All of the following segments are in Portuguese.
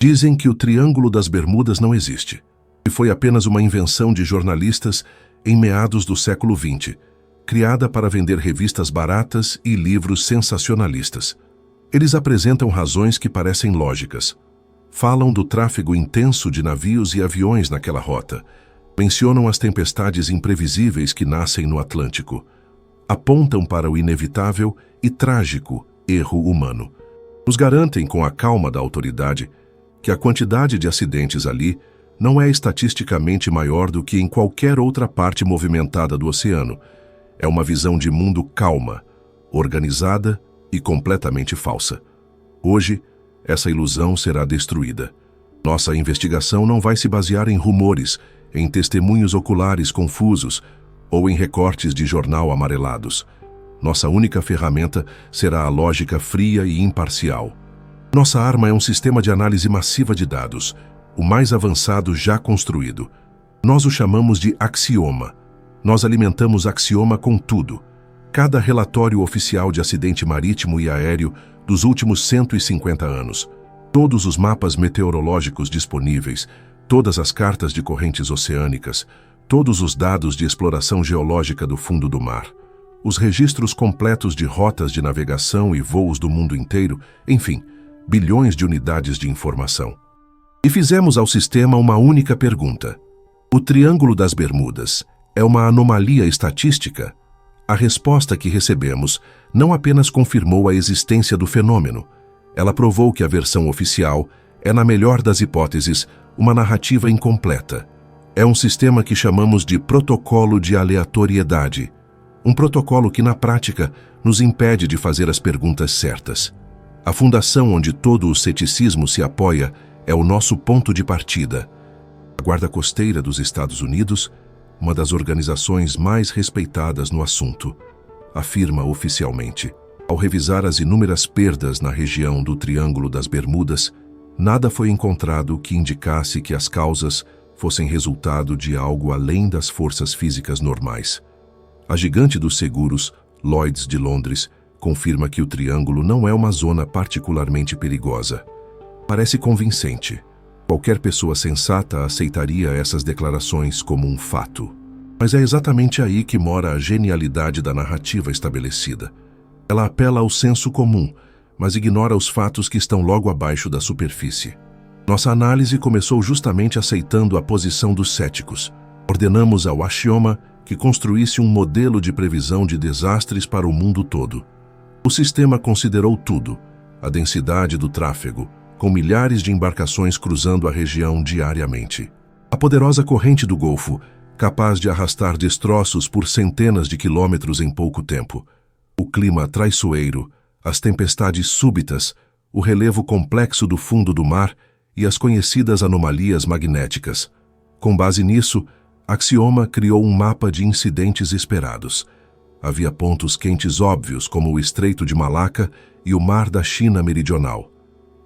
Dizem que o Triângulo das Bermudas não existe, e foi apenas uma invenção de jornalistas em meados do século XX, criada para vender revistas baratas e livros sensacionalistas. Eles apresentam razões que parecem lógicas. Falam do tráfego intenso de navios e aviões naquela rota. Mencionam as tempestades imprevisíveis que nascem no Atlântico. Apontam para o inevitável e trágico erro humano. Nos garantem, com a calma da autoridade, que a quantidade de acidentes ali não é estatisticamente maior do que em qualquer outra parte movimentada do oceano. É uma visão de mundo calma, organizada e completamente falsa. Hoje, essa ilusão será destruída. Nossa investigação não vai se basear em rumores, em testemunhos oculares confusos ou em recortes de jornal amarelados. Nossa única ferramenta será a lógica fria e imparcial. Nossa arma é um sistema de análise massiva de dados, o mais avançado já construído. Nós o chamamos de axioma. Nós alimentamos axioma com tudo. Cada relatório oficial de acidente marítimo e aéreo dos últimos 150 anos, todos os mapas meteorológicos disponíveis, todas as cartas de correntes oceânicas, todos os dados de exploração geológica do fundo do mar, os registros completos de rotas de navegação e voos do mundo inteiro, enfim, bilhões de unidades de informação. E fizemos ao sistema uma única pergunta: o Triângulo das Bermudas é uma anomalia estatística? A resposta que recebemos não apenas confirmou a existência do fenômeno, ela provou que a versão oficial é, na melhor das hipóteses, uma narrativa incompleta. É um sistema que chamamos de protocolo de aleatoriedade. Um protocolo que, na prática, nos impede de fazer as perguntas certas. A fundação onde todo o ceticismo se apoia é o nosso ponto de partida. A Guarda Costeira dos Estados Unidos, uma das organizações mais respeitadas no assunto, afirma oficialmente: ao revisar as inúmeras perdas na região do Triângulo das Bermudas, nada foi encontrado que indicasse que as causas fossem resultado de algo além das forças físicas normais. A gigante dos seguros, Lloyd's de Londres, confirma que o Triângulo não é uma zona particularmente perigosa. Parece convincente. Qualquer pessoa sensata aceitaria essas declarações como um fato. Mas é exatamente aí que mora a genialidade da narrativa estabelecida. Ela apela ao senso comum, mas ignora os fatos que estão logo abaixo da superfície. Nossa análise começou justamente aceitando a posição dos céticos. Ordenamos ao axioma que construísse um modelo de previsão de desastres para o mundo todo. O sistema considerou tudo: a densidade do tráfego, com milhares de embarcações cruzando a região diariamente. A poderosa corrente do Golfo, capaz de arrastar destroços por centenas de quilômetros em pouco tempo. O clima traiçoeiro, as tempestades súbitas, o relevo complexo do fundo do mar e as conhecidas anomalias magnéticas. Com base nisso, Axioma criou um mapa de incidentes esperados. Havia pontos quentes óbvios, como o Estreito de Malaca e o Mar da China Meridional.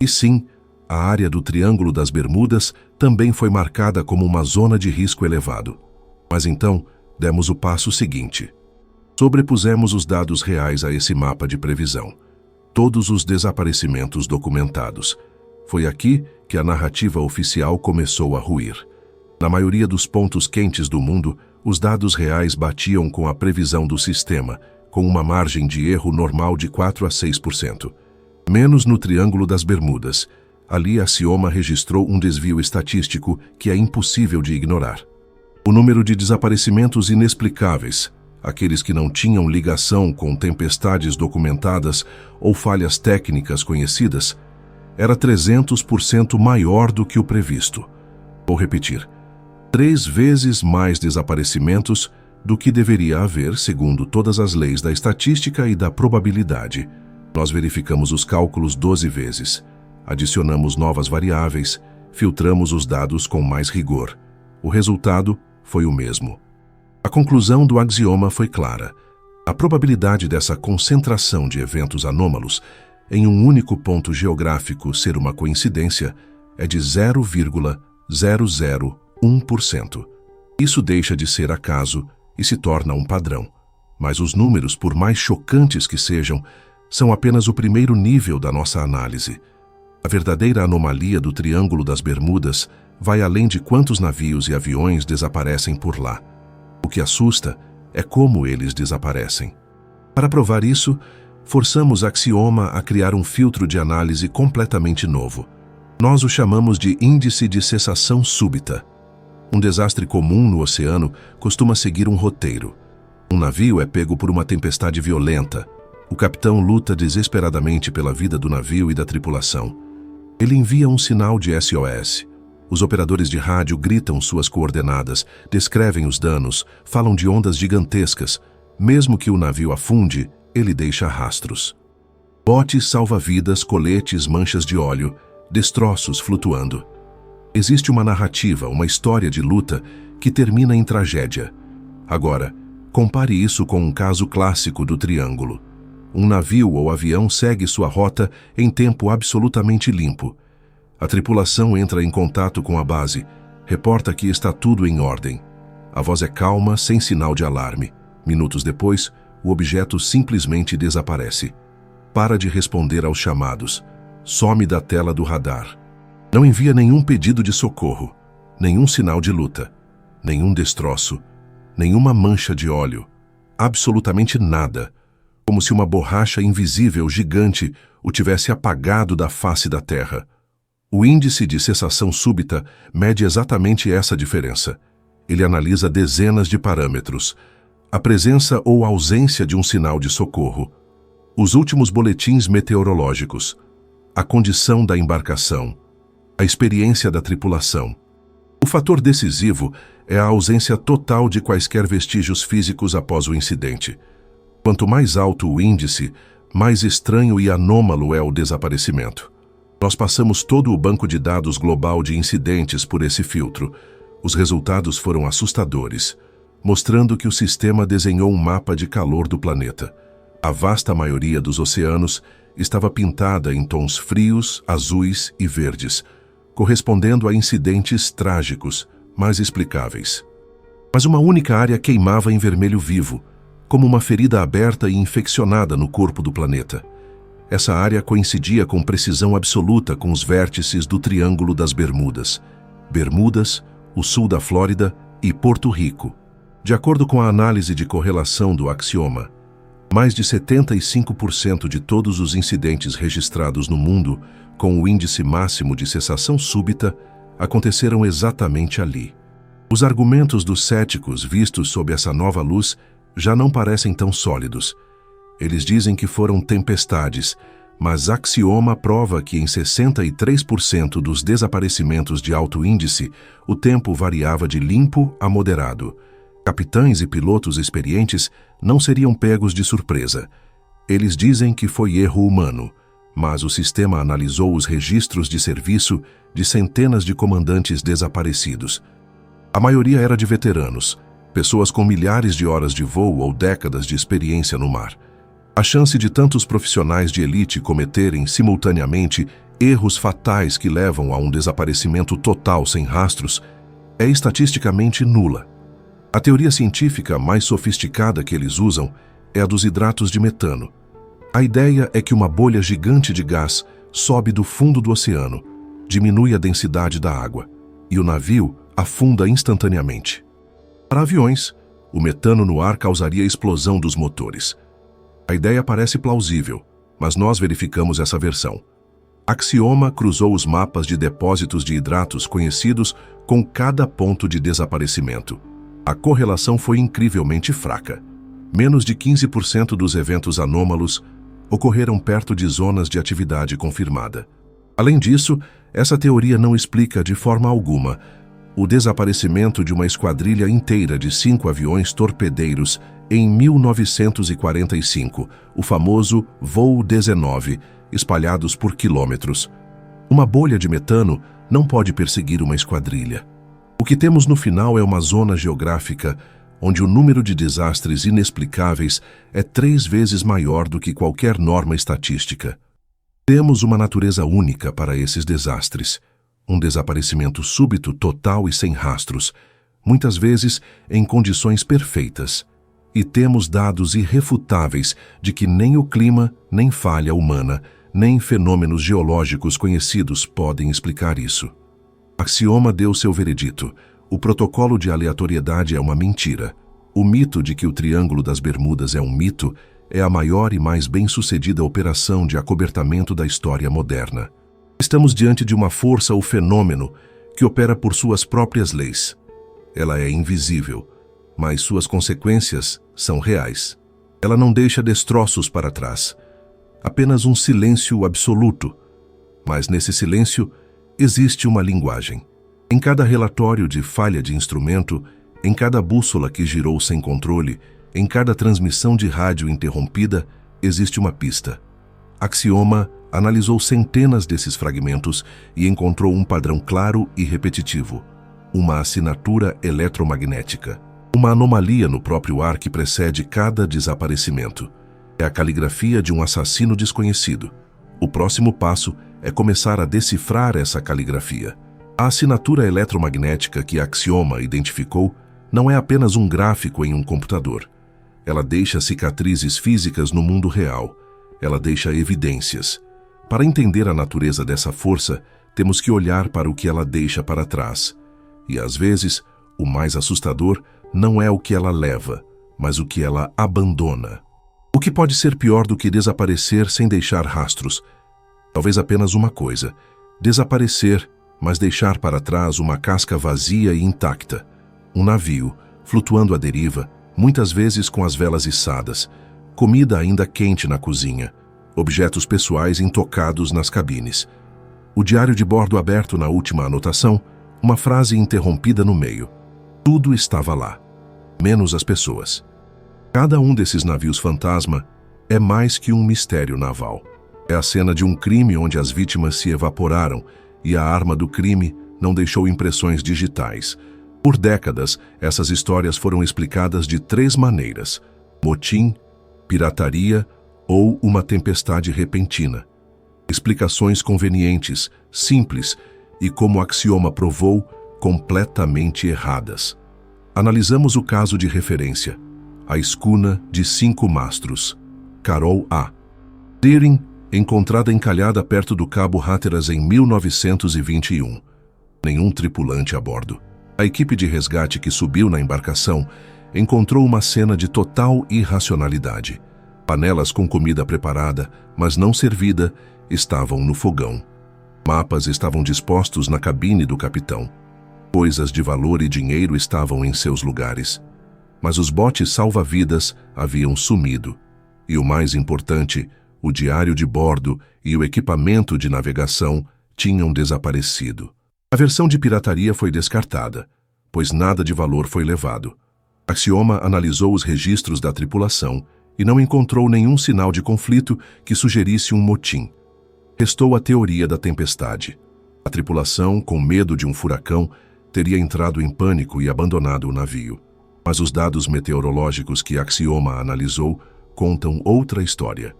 E sim, a área do Triângulo das Bermudas também foi marcada como uma zona de risco elevado. Mas então, demos o passo seguinte. Sobrepusemos os dados reais a esse mapa de previsão. Todos os desaparecimentos documentados. Foi aqui que a narrativa oficial começou a ruir. Na maioria dos pontos quentes do mundo, os dados reais batiam com a previsão do sistema, com uma margem de erro normal de 4 a 6%. Menos no Triângulo das Bermudas. Ali, a Axioma registrou um desvio estatístico que é impossível de ignorar. O número de desaparecimentos inexplicáveis, aqueles que não tinham ligação com tempestades documentadas ou falhas técnicas conhecidas, era 300% maior do que o previsto. Vou repetir: 3 vezes mais desaparecimentos do que deveria haver segundo todas as leis da estatística e da probabilidade. Nós verificamos os cálculos 12 vezes, adicionamos novas variáveis, filtramos os dados com mais rigor. O resultado foi o mesmo. A conclusão do axioma foi clara. A probabilidade dessa concentração de eventos anômalos em um único ponto geográfico ser uma coincidência é de 0,001%. Isso deixa de ser acaso e se torna um padrão. Mas os números, por mais chocantes que sejam, são apenas o primeiro nível da nossa análise. A verdadeira anomalia do Triângulo das Bermudas vai além de quantos navios e aviões desaparecem por lá. O que assusta é como eles desaparecem. Para provar isso, forçamos Axioma a criar um filtro de análise completamente novo. Nós o chamamos de índice de cessação súbita. Um desastre comum no oceano costuma seguir um roteiro. Um navio é pego por uma tempestade violenta. O capitão luta desesperadamente pela vida do navio e da tripulação. Ele envia um sinal de SOS. Os operadores de rádio gritam suas coordenadas, descrevem os danos, falam de ondas gigantescas. Mesmo que o navio afunde, ele deixa rastros. Botes salva-vidas, coletes, manchas de óleo, destroços flutuando. Existe uma narrativa, uma história de luta que termina em tragédia. Agora, compare isso com um caso clássico do Triângulo. Um navio ou avião segue sua rota em tempo absolutamente limpo. A tripulação entra em contato com a base, reporta que está tudo em ordem. A voz é calma, sem sinal de alarme. Minutos depois, o objeto simplesmente desaparece. Para de responder aos chamados. Some da tela do radar. Não envia nenhum pedido de socorro, nenhum sinal de luta, nenhum destroço, nenhuma mancha de óleo. Absolutamente nada. Como se uma borracha invisível gigante o tivesse apagado da face da Terra. O índice de cessação súbita mede exatamente essa diferença. Ele analisa dezenas de parâmetros. A presença ou ausência de um sinal de socorro. Os últimos boletins meteorológicos. A condição da embarcação. A experiência da tripulação. O fator decisivo é a ausência total de quaisquer vestígios físicos após o incidente. Quanto mais alto o índice, mais estranho e anômalo é o desaparecimento. Nós passamos todo o banco de dados global de incidentes por esse filtro. Os resultados foram assustadores, mostrando que o sistema desenhou um mapa de calor do planeta. A vasta maioria dos oceanos estava pintada em tons frios, azuis e verdes, correspondendo a incidentes trágicos, mas explicáveis. Mas uma única área queimava em vermelho vivo, como uma ferida aberta e infeccionada no corpo do planeta. Essa área coincidia com precisão absoluta com os vértices do Triângulo das Bermudas. Bermudas, o sul da Flórida e Porto Rico. De acordo com a análise de correlação do Axioma, mais de 75% de todos os incidentes registrados no mundo com o índice máximo de cessação súbita aconteceram exatamente ali. Os argumentos dos céticos vistos sob essa nova luz já não parecem tão sólidos. Eles dizem que foram tempestades, mas Axioma prova que em 63% dos desaparecimentos de alto índice, o tempo variava de limpo a moderado. Capitães e pilotos experientes não seriam pegos de surpresa. Eles dizem que foi erro humano, mas o sistema analisou os registros de serviço de centenas de comandantes desaparecidos. A maioria era de veteranos, pessoas com milhares de horas de voo ou décadas de experiência no mar. A chance de tantos profissionais de elite cometerem simultaneamente erros fatais que levam a um desaparecimento total sem rastros é estatisticamente nula. A teoria científica mais sofisticada que eles usam é a dos hidratos de metano. A ideia é que uma bolha gigante de gás sobe do fundo do oceano, diminui a densidade da água, e o navio afunda instantaneamente. Para aviões, o metano no ar causaria a explosão dos motores. A ideia parece plausível, mas nós verificamos essa versão. Axioma cruzou os mapas de depósitos de hidratos conhecidos com cada ponto de desaparecimento. A correlação foi incrivelmente fraca. Menos de 15% dos eventos anômalos ocorreram perto de zonas de atividade confirmada. Além disso, essa teoria não explica de forma alguma o desaparecimento de uma esquadrilha inteira de 5 aviões torpedeiros em 1945, o famoso Voo 19, espalhados por quilômetros. Uma bolha de metano não pode perseguir uma esquadrilha. O que temos no final é uma zona geográfica onde o número de desastres inexplicáveis é 3 vezes maior do que qualquer norma estatística. Temos uma natureza única para esses desastres. Um desaparecimento súbito, total e sem rastros, muitas vezes em condições perfeitas. E temos dados irrefutáveis de que nem o clima, nem falha humana, nem fenômenos geológicos conhecidos podem explicar isso. Axioma deu seu veredito. O protocolo de aleatoriedade é uma mentira. O mito de que o Triângulo das Bermudas é um mito é a maior e mais bem-sucedida operação de acobertamento da história moderna. Estamos diante de uma força ou fenômeno que opera por suas próprias leis. Ela é invisível, mas suas consequências são reais. Ela não deixa destroços para trás, apenas um silêncio absoluto. Mas nesse silêncio existe uma linguagem. Em cada relatório de falha de instrumento, em cada bússola que girou sem controle, em cada transmissão de rádio interrompida, existe uma pista. Axioma analisou centenas desses fragmentos e encontrou um padrão claro e repetitivo. Uma assinatura eletromagnética. Uma anomalia no próprio ar que precede cada desaparecimento. É a caligrafia de um assassino desconhecido. O próximo passo é começar a decifrar essa caligrafia. A assinatura eletromagnética que Axioma identificou não é apenas um gráfico em um computador. Ela deixa cicatrizes físicas no mundo real. Ela deixa evidências. Para entender a natureza dessa força, temos que olhar para o que ela deixa para trás. E às vezes, o mais assustador não é o que ela leva, mas o que ela abandona. O que pode ser pior do que desaparecer sem deixar rastros? Talvez apenas uma coisa: desaparecer, mas deixar para trás uma casca vazia e intacta. Um navio, flutuando à deriva, muitas vezes com as velas içadas, comida ainda quente na cozinha, objetos pessoais intocados nas cabines. O diário de bordo aberto na última anotação, uma frase interrompida no meio. Tudo estava lá, menos as pessoas. Cada um desses navios fantasma é mais que um mistério naval. É a cena de um crime onde as vítimas se evaporaram e a arma do crime não deixou impressões digitais. Por décadas, essas histórias foram explicadas de 3 maneiras: motim, pirataria ou uma tempestade repentina. Explicações convenientes, simples e, como Axioma provou, completamente erradas. Analisamos o caso de referência: a escuna de 5 mastros, Carol A. Deering, encontrada encalhada perto do Cabo Hatteras em 1921. Nenhum tripulante a bordo. A equipe de resgate que subiu na embarcação encontrou uma cena de total irracionalidade. Panelas com comida preparada, mas não servida, estavam no fogão. Mapas estavam dispostos na cabine do capitão. Coisas de valor e dinheiro estavam em seus lugares. Mas os botes salva-vidas haviam sumido. E o mais importante, o diário de bordo e o equipamento de navegação tinham desaparecido. A versão de pirataria foi descartada, pois nada de valor foi levado. Axioma analisou os registros da tripulação e não encontrou nenhum sinal de conflito que sugerisse um motim. Restou a teoria da tempestade. A tripulação, com medo de um furacão, teria entrado em pânico e abandonado o navio. Mas os dados meteorológicos que Axioma analisou contam outra história.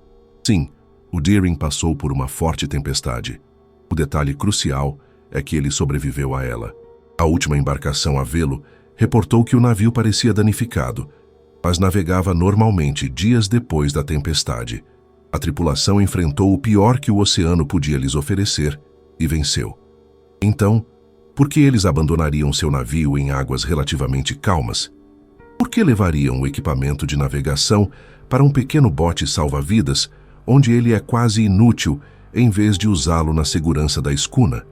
Sim, o Deering passou por uma forte tempestade. O detalhe crucial é que ele sobreviveu a ela. A última embarcação a vê-lo reportou que o navio parecia danificado, mas navegava normalmente dias depois da tempestade. A tripulação enfrentou o pior que o oceano podia lhes oferecer e venceu. Então, por que eles abandonariam seu navio em águas relativamente calmas? Por que levariam o equipamento de navegação para um pequeno bote salva-vidas, onde ele é quase inútil, em vez de usá-lo na segurança da escuna?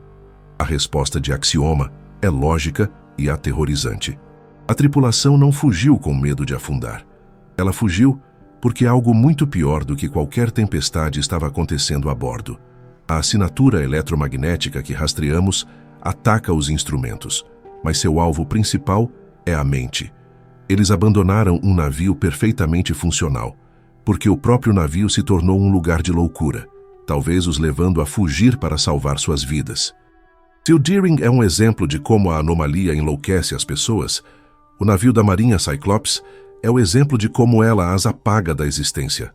A resposta de Axioma é lógica e aterrorizante. A tripulação não fugiu com medo de afundar. Ela fugiu porque algo muito pior do que qualquer tempestade estava acontecendo a bordo. A assinatura eletromagnética que rastreamos ataca os instrumentos, mas seu alvo principal é a mente. Eles abandonaram um navio perfeitamente funcional, porque o próprio navio se tornou um lugar de loucura, talvez os levando a fugir para salvar suas vidas. Se o Deering é um exemplo de como a anomalia enlouquece as pessoas, o navio da Marinha Cyclops é o exemplo de como ela as apaga da existência.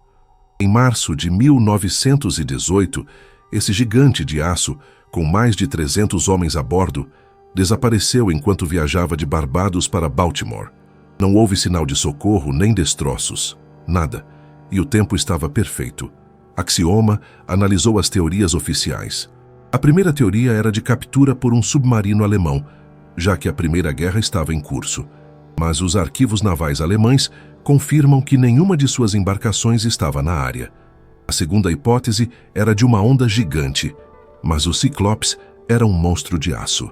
Em março de 1918, esse gigante de aço, com mais de 300 homens a bordo, desapareceu enquanto viajava de Barbados para Baltimore. Não houve sinal de socorro nem destroços, nada, e o tempo estava perfeito. Axioma analisou as teorias oficiais. A primeira teoria era de captura por um submarino alemão, já que a Primeira Guerra estava em curso. Mas os arquivos navais alemães confirmam que nenhuma de suas embarcações estava na área. A segunda hipótese era de uma onda gigante, mas o Cyclops era um monstro de aço.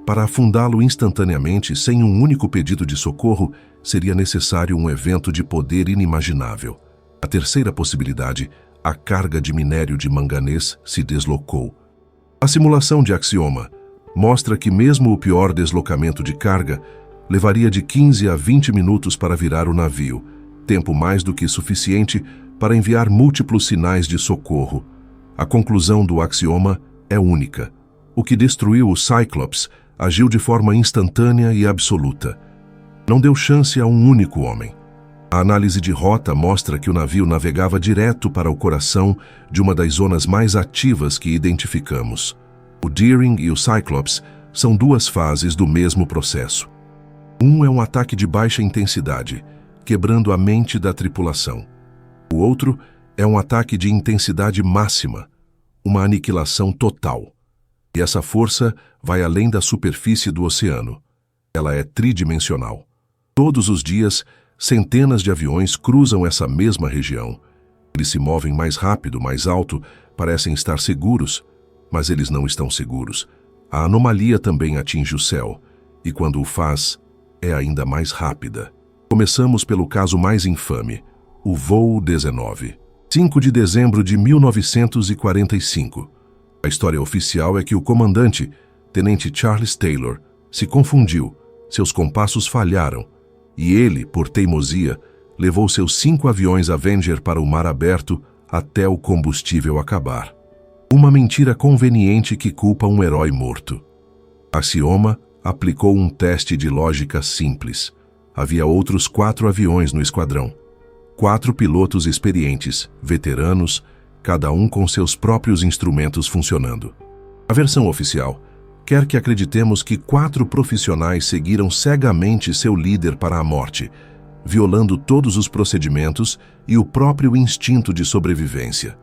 Para afundá-lo instantaneamente, sem um único pedido de socorro, seria necessário um evento de poder inimaginável. A terceira possibilidade, a carga de minério de manganês, se deslocou. A simulação de Axioma mostra que mesmo o pior deslocamento de carga levaria de 15 a 20 minutos para virar o navio, tempo mais do que suficiente para enviar múltiplos sinais de socorro. A conclusão do Axioma é única. O que destruiu o Cyclops agiu de forma instantânea e absoluta. Não deu chance a um único homem. A análise de rota mostra que o navio navegava direto para o coração de uma das zonas mais ativas que identificamos. O Deering e o Cyclops são duas fases do mesmo processo. Um é um ataque de baixa intensidade, quebrando a mente da tripulação. O outro é um ataque de intensidade máxima, uma aniquilação total. E essa força vai além da superfície do oceano. Ela é tridimensional. Todos os dias, centenas de aviões cruzam essa mesma região. Eles se movem mais rápido, mais alto, parecem estar seguros, mas eles não estão seguros. A anomalia também atinge o céu, e quando o faz, é ainda mais rápida. Começamos pelo caso mais infame, o Voo 19. 5 de dezembro de 1945. A história oficial é que o comandante, Tenente Charles Taylor, se confundiu, seus compassos falharam, e ele, por teimosia, levou seus 5 aviões Avenger para o mar aberto até o combustível acabar. Uma mentira conveniente que culpa um herói morto. Axioma aplicou um teste de lógica simples. Havia outros 4 aviões no esquadrão. 4 pilotos experientes, veteranos, cada um com seus próprios instrumentos funcionando. A versão oficial quer que acreditemos que 4 profissionais seguiram cegamente seu líder para a morte, violando todos os procedimentos e o próprio instinto de sobrevivência.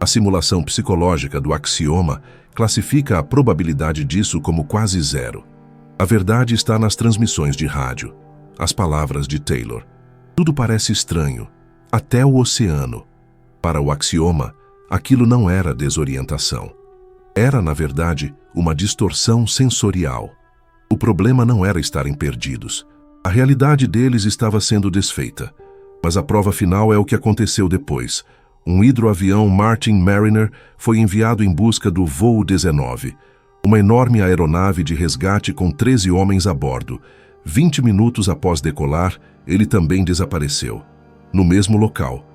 A simulação psicológica do Axioma classifica a probabilidade disso como quase zero. A verdade está nas transmissões de rádio, as palavras de Taylor. Tudo parece estranho, até o oceano. Para o Axioma, aquilo não era desorientação. Era, na verdade, uma distorção sensorial. O problema não era estarem perdidos. A realidade deles estava sendo desfeita. Mas a prova final é o que aconteceu depois. Um hidroavião Martin Mariner foi enviado em busca do Voo 19, uma enorme aeronave de resgate com 13 homens a bordo. 20 minutos após decolar, ele também desapareceu. No mesmo local.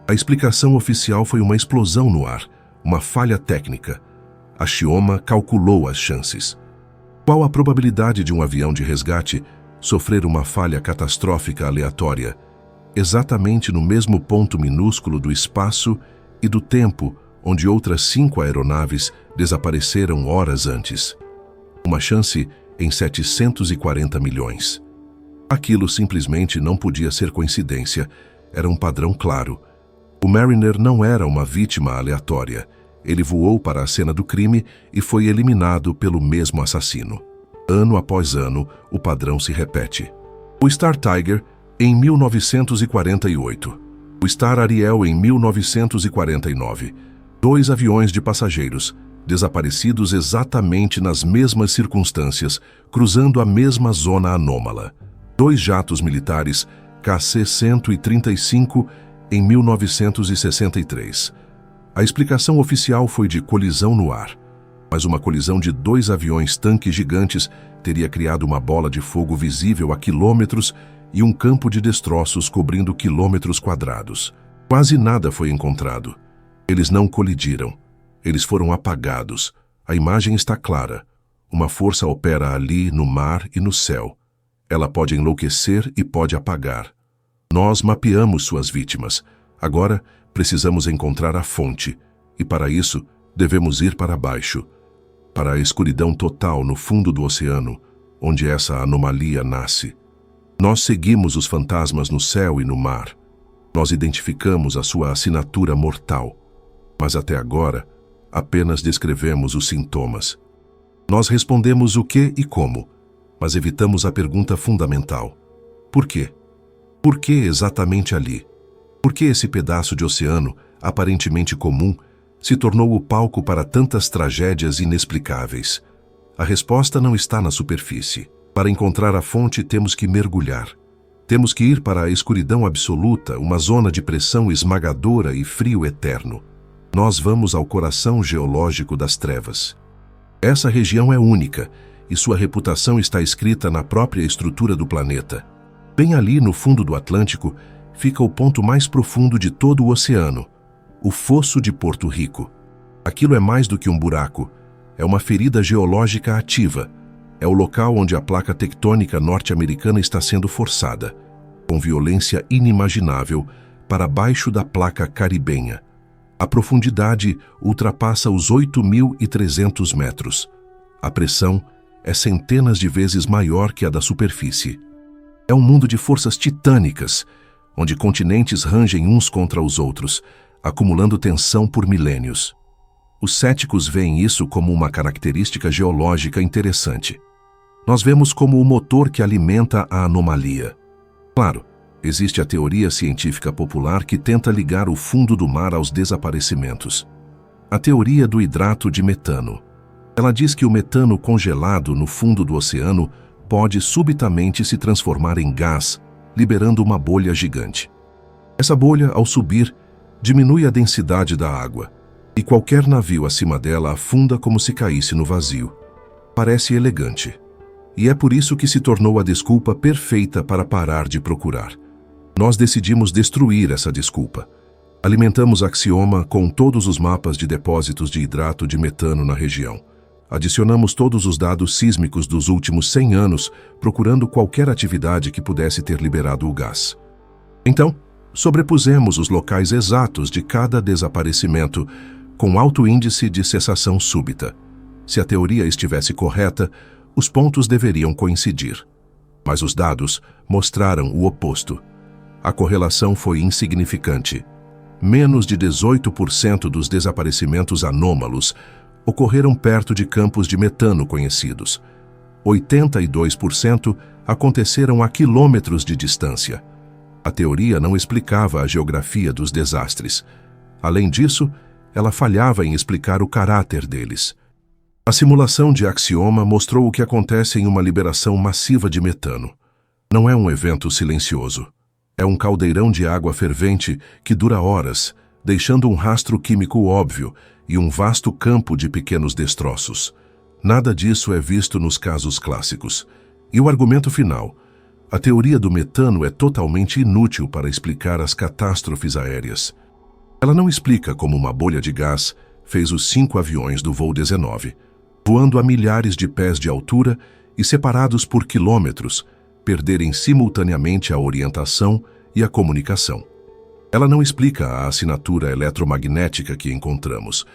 A explicação oficial foi uma explosão no ar, uma falha técnica. Axioma calculou as chances. Qual a probabilidade de um avião de resgate sofrer uma falha catastrófica aleatória, exatamente no mesmo ponto minúsculo do espaço e do tempo onde outras 5 aeronaves desapareceram horas antes? Uma chance em 740 milhões. Aquilo simplesmente não podia ser coincidência, era um padrão claro. O Mariner não era uma vítima aleatória. Ele voou para a cena do crime e foi eliminado pelo mesmo assassino. Ano após ano, o padrão se repete. O Star Tiger, em 1948. O Star Ariel, em 1949. 2 aviões de passageiros, desaparecidos exatamente nas mesmas circunstâncias, cruzando a mesma zona anômala. 2 jatos militares, KC-135, em 1963. A explicação oficial foi de colisão no ar, mas uma colisão de 2 aviões-tanque gigantes teria criado uma bola de fogo visível a quilômetros e um campo de destroços cobrindo quilômetros quadrados. Quase nada foi encontrado. Eles não colidiram. Eles foram apagados. A imagem está clara. Uma força opera ali, no mar e no céu. Ela pode enlouquecer e pode apagar. Nós mapeamos suas vítimas. Agora, precisamos encontrar a fonte. E para isso, devemos ir para baixo. Para a escuridão total no fundo do oceano, onde essa anomalia nasce. Nós seguimos os fantasmas no céu e no mar. Nós identificamos a sua assinatura mortal. Mas até agora, apenas descrevemos os sintomas. Nós respondemos o que e como, mas evitamos a pergunta fundamental. Por quê? Por que exatamente ali? Por que esse pedaço de oceano, aparentemente comum, se tornou o palco para tantas tragédias inexplicáveis? A resposta não está na superfície. Para encontrar a fonte, temos que mergulhar. Temos que ir para a escuridão absoluta, uma zona de pressão esmagadora e frio eterno. Nós vamos ao coração geológico das trevas. Essa região é única, e sua reputação está escrita na própria estrutura do planeta. Bem ali no fundo do Atlântico, fica o ponto mais profundo de todo o oceano, o Fosso de Porto Rico. Aquilo é mais do que um buraco, é uma ferida geológica ativa. É o local onde a placa tectônica norte-americana está sendo forçada, com violência inimaginável, para baixo da placa caribenha. A profundidade ultrapassa os 8.300 metros. A pressão é centenas de vezes maior que a da superfície. É um mundo de forças titânicas, onde continentes rangem uns contra os outros, acumulando tensão por milênios. Os céticos veem isso como uma característica geológica interessante. Nós vemos como o motor que alimenta a anomalia. Claro, existe a teoria científica popular que tenta ligar o fundo do mar aos desaparecimentos. A teoria do hidrato de metano. Ela diz que o metano congelado no fundo do oceano pode subitamente se transformar em gás, liberando uma bolha gigante. Essa bolha, ao subir, diminui a densidade da água, e qualquer navio acima dela afunda como se caísse no vazio. Parece elegante. E é por isso que se tornou a desculpa perfeita para parar de procurar. Nós decidimos destruir essa desculpa. Alimentamos Axioma com todos os mapas de depósitos de hidrato de metano na região. Adicionamos todos os dados sísmicos dos últimos 100 anos, procurando qualquer atividade que pudesse ter liberado o gás. Então, sobrepusemos os locais exatos de cada desaparecimento, com alto índice de cessação súbita. Se a teoria estivesse correta, os pontos deveriam coincidir. Mas os dados mostraram o oposto. A correlação foi insignificante. Menos de 18% dos desaparecimentos anômalos ocorreram perto de campos de metano conhecidos. 82% aconteceram a quilômetros de distância. A teoria não explicava a geografia dos desastres. Além disso, ela falhava em explicar o caráter deles. A simulação de Axioma mostrou o que acontece em uma liberação massiva de metano. Não é um evento silencioso. É um caldeirão de água fervente que dura horas, deixando um rastro químico óbvio e um vasto campo de pequenos destroços. Nada disso é visto nos casos clássicos. E o argumento final: a teoria do metano é totalmente inútil para explicar as catástrofes aéreas. Ela não explica como uma bolha de gás fez os 5 aviões do voo 19, voando a milhares de pés de altura e separados por quilômetros, perderem simultaneamente a orientação e a comunicação. Ela não explica a assinatura eletromagnética que encontramos.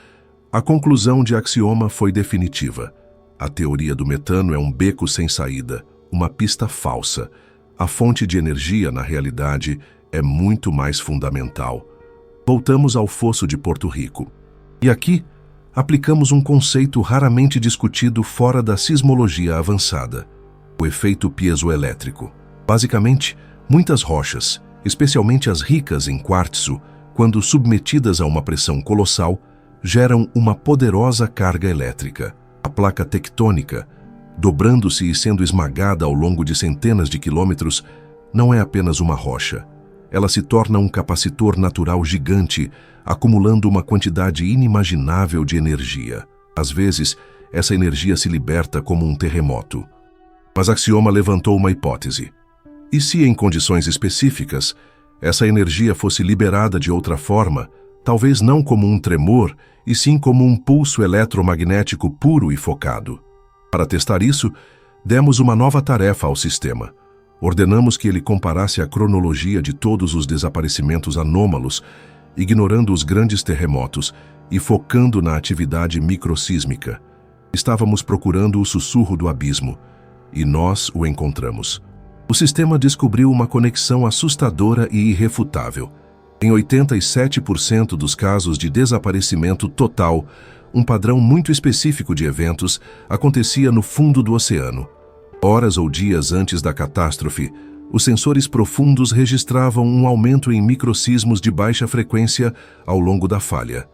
A conclusão de Axioma foi definitiva. A teoria do metano é um beco sem saída, uma pista falsa. A fonte de energia, na realidade, é muito mais fundamental. Voltamos ao Fosso de Porto Rico. E aqui, aplicamos um conceito raramente discutido fora da sismologia avançada: o efeito piezoelétrico. Basicamente, muitas rochas, especialmente as ricas em quartzo, quando submetidas a uma pressão colossal, geram uma poderosa carga elétrica. A placa tectônica, dobrando-se e sendo esmagada ao longo de centenas de quilômetros, não é apenas uma rocha. Ela se torna um capacitor natural gigante, acumulando uma quantidade inimaginável de energia. Às vezes, essa energia se liberta como um terremoto. Mas Axioma levantou uma hipótese. E se, em condições específicas, essa energia fosse liberada de outra forma, talvez não como um tremor, e sim como um pulso eletromagnético puro e focado? Para testar isso, demos uma nova tarefa ao sistema. Ordenamos que ele comparasse a cronologia de todos os desaparecimentos anômalos, ignorando os grandes terremotos e focando na atividade microsísmica. Estávamos procurando o sussurro do abismo, e nós o encontramos. O sistema descobriu uma conexão assustadora e irrefutável. Em 87% dos casos de desaparecimento total, um padrão muito específico de eventos acontecia no fundo do oceano. Horas ou dias antes da catástrofe, os sensores profundos registravam um aumento em microsismos de baixa frequência ao longo da falha.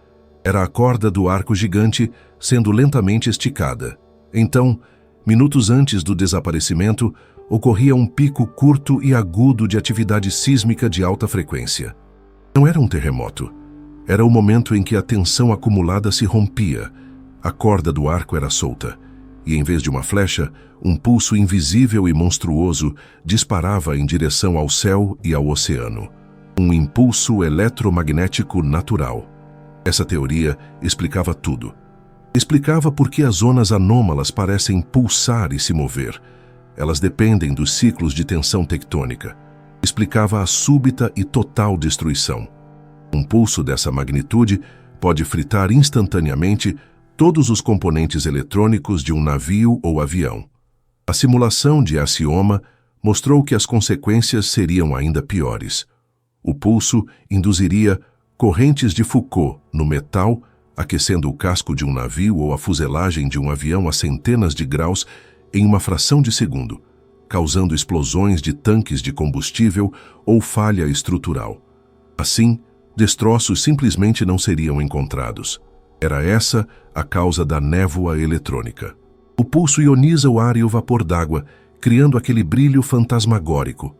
Era a corda do arco gigante sendo lentamente esticada. Então, minutos antes do desaparecimento, ocorria um pico curto e agudo de atividade sísmica de alta frequência. Não era um terremoto. Era o momento em que a tensão acumulada se rompia. A corda do arco era solta. E em vez de uma flecha, um pulso invisível e monstruoso disparava em direção ao céu e ao oceano. Um impulso eletromagnético natural. Essa teoria explicava tudo. Explicava por que as zonas anômalas parecem pulsar e se mover. Elas dependem dos ciclos de tensão tectônica. Explicava a súbita e total destruição. Um pulso dessa magnitude pode fritar instantaneamente todos os componentes eletrônicos de um navio ou avião. A simulação de Axioma mostrou que as consequências seriam ainda piores. O pulso induziria correntes de Foucault no metal, aquecendo o casco de um navio ou a fuselagem de um avião a centenas de graus em uma fração de segundo, causando explosões de tanques de combustível ou falha estrutural. Assim, destroços simplesmente não seriam encontrados. Era essa a causa da névoa eletrônica. O pulso ioniza o ar e o vapor d'água, criando aquele brilho fantasmagórico.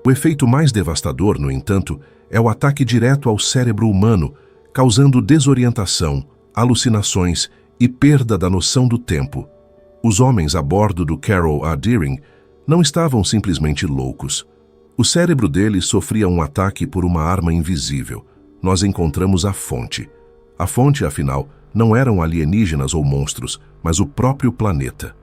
O efeito mais devastador, no entanto, é o ataque direto ao cérebro humano, causando desorientação, alucinações e perda da noção do tempo. Os homens a bordo do Carol A. Deering não estavam simplesmente loucos. O cérebro deles sofria um ataque por uma arma invisível. Nós encontramos a fonte. A fonte, afinal, não eram alienígenas ou monstros, mas o próprio planeta.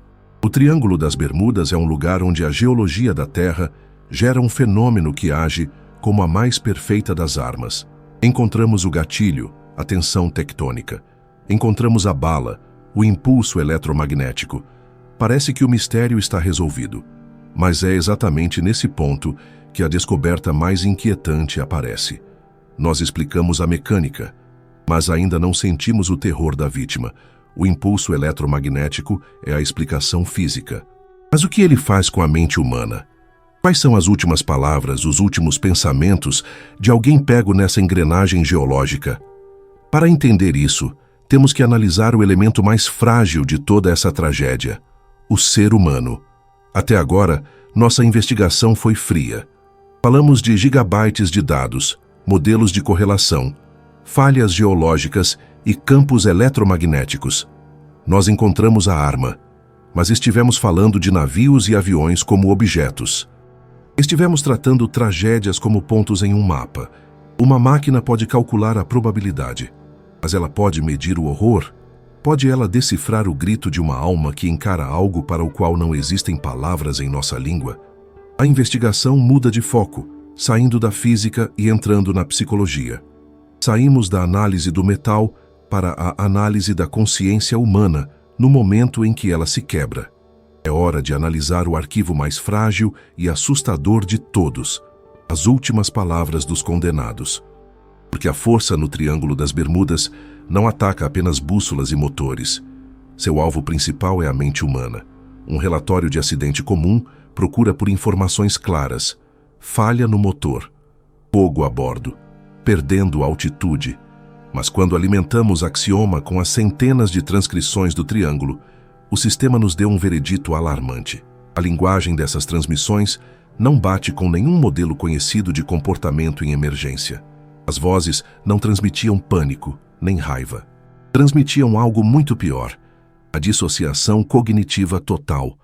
O Triângulo das Bermudas é um lugar onde a geologia da Terra gera um fenômeno que age como a mais perfeita das armas. Encontramos o gatilho, a tensão tectônica. Encontramos a bala, o impulso eletromagnético. Parece que o mistério está resolvido. Mas é exatamente nesse ponto que a descoberta mais inquietante aparece. Nós explicamos a mecânica, mas ainda não sentimos o terror da vítima. O impulso eletromagnético é a explicação física. Mas o que ele faz com a mente humana? Quais são as últimas palavras, os últimos pensamentos de alguém pego nessa engrenagem geológica? Para entender isso, temos que analisar o elemento mais frágil de toda essa tragédia: o ser humano. Até agora, nossa investigação foi fria. Falamos de gigabytes de dados, modelos de correlação, falhas geológicas e campos eletromagnéticos. Nós encontramos a arma, mas estivemos falando de navios e aviões como objetos. Estivemos tratando tragédias como pontos em um mapa. Uma máquina pode calcular a probabilidade, mas ela pode medir o horror? Pode ela decifrar o grito de uma alma que encara algo para o qual não existem palavras em nossa língua? A investigação muda de foco, saindo da física e entrando na psicologia. Saímos da análise do metal para a análise da consciência humana no momento em que ela se quebra. É hora de analisar o arquivo mais frágil e assustador de todos, as últimas palavras dos condenados. Porque a força no Triângulo das Bermudas não ataca apenas bússolas e motores. Seu alvo principal é a mente humana. Um relatório de acidente comum procura por informações claras. Falha no motor. Fogo a bordo. Perdendo altitude. Mas quando alimentamos Axioma com as centenas de transcrições do Triângulo, o sistema nos deu um veredito alarmante. A linguagem dessas transmissões não bate com nenhum modelo conhecido de comportamento em emergência. As vozes não transmitiam pânico, nem raiva. Transmitiam algo muito pior: a dissociação cognitiva total.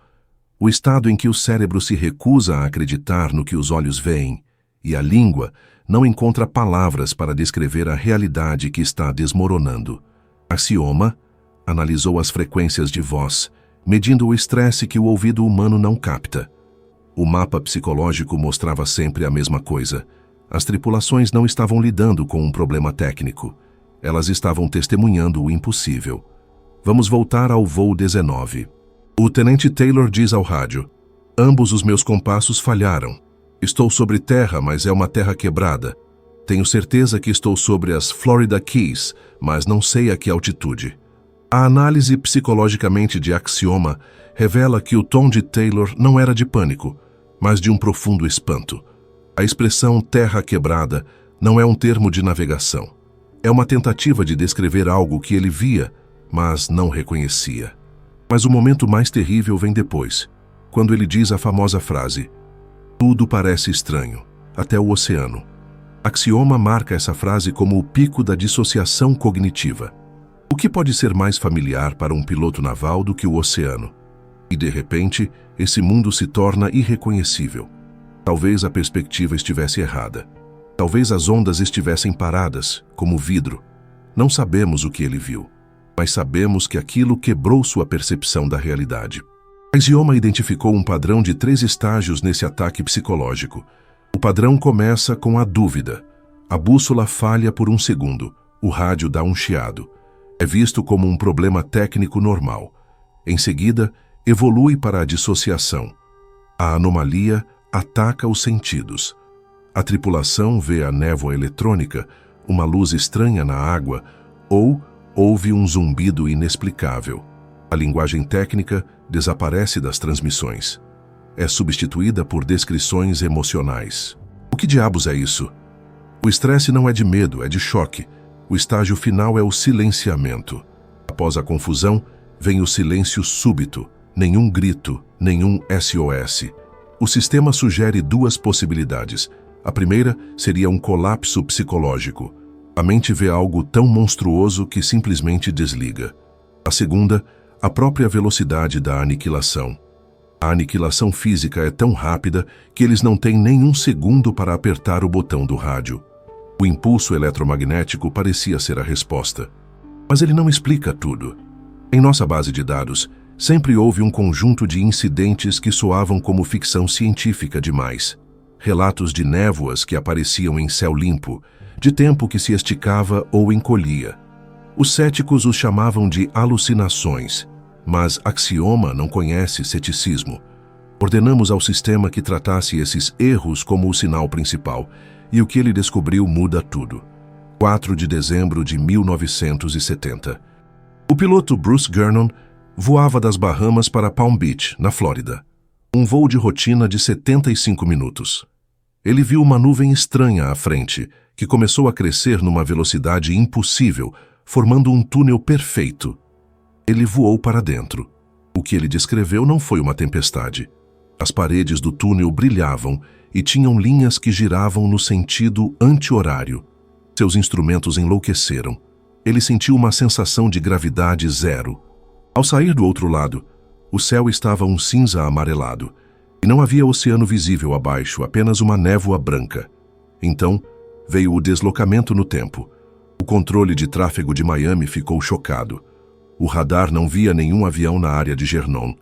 O estado em que o cérebro se recusa a acreditar no que os olhos veem, e a língua não encontra palavras para descrever a realidade que está desmoronando. Axioma analisou as frequências de voz, medindo o estresse que o ouvido humano não capta. O mapa psicológico mostrava sempre a mesma coisa. As tripulações não estavam lidando com um problema técnico. Elas estavam testemunhando o impossível. Vamos voltar ao voo 19. O tenente Taylor diz ao rádio: ambos os meus compassos falharam. Estou sobre terra, mas é uma terra quebrada. Tenho certeza que estou sobre as Florida Keys, mas não sei a que altitude. A análise psicologicamente de Axioma revela que o tom de Taylor não era de pânico, mas de um profundo espanto. A expressão terra quebrada não é um termo de navegação. É uma tentativa de descrever algo que ele via, mas não reconhecia. Mas o momento mais terrível vem depois, quando ele diz a famosa frase: "Tudo parece estranho, até o oceano." Axioma marca essa frase como o pico da dissociação cognitiva. O que pode ser mais familiar para um piloto naval do que o oceano? E de repente, esse mundo se torna irreconhecível. Talvez a perspectiva estivesse errada. Talvez as ondas estivessem paradas, como vidro. Não sabemos o que ele viu, mas sabemos que aquilo quebrou sua percepção da realidade. Axioma identificou um padrão de 3 estágios nesse ataque psicológico. O padrão começa com a dúvida. A bússola falha por um segundo. O rádio dá um chiado. É visto como um problema técnico normal. Em seguida, evolui para a dissociação. A anomalia ataca os sentidos. A tripulação vê a névoa eletrônica, uma luz estranha na água, ou ouve um zumbido inexplicável. A linguagem técnica desaparece das transmissões. É substituída por descrições emocionais. O que diabos é isso? O estresse não é de medo, é de choque. O estágio final é o silenciamento. Após a confusão, vem o silêncio súbito. Nenhum grito, nenhum SOS. O sistema sugere 2 possibilidades. A primeira seria um colapso psicológico. A mente vê algo tão monstruoso que simplesmente desliga. A segunda, a própria velocidade da aniquilação. A aniquilação física é tão rápida que eles não têm nem um segundo para apertar o botão do rádio. O impulso eletromagnético parecia ser a resposta. Mas ele não explica tudo. Em nossa base de dados, sempre houve um conjunto de incidentes que soavam como ficção científica demais. Relatos de névoas que apareciam em céu limpo, de tempo que se esticava ou encolhia. Os céticos os chamavam de alucinações, mas Axioma não conhece ceticismo. Ordenamos ao sistema que tratasse esses erros como o sinal principal, e o que ele descobriu muda tudo. 4 de dezembro de 1970. O piloto Bruce Gernon voava das Bahamas para Palm Beach, na Flórida. Um voo de rotina de 75 minutos. Ele viu uma nuvem estranha à frente, que começou a crescer numa velocidade impossível, formando um túnel perfeito. Ele voou para dentro. O que ele descreveu não foi uma tempestade. As paredes do túnel brilhavam e tinham linhas que giravam no sentido anti-horário. Seus instrumentos enlouqueceram. Ele sentiu uma sensação de gravidade zero. Ao sair do outro lado, o céu estava um cinza amarelado, e não havia oceano visível abaixo, apenas uma névoa branca. Então, veio o deslocamento no tempo. O controle de tráfego de Miami ficou chocado. O radar não via nenhum avião na área de Gernon.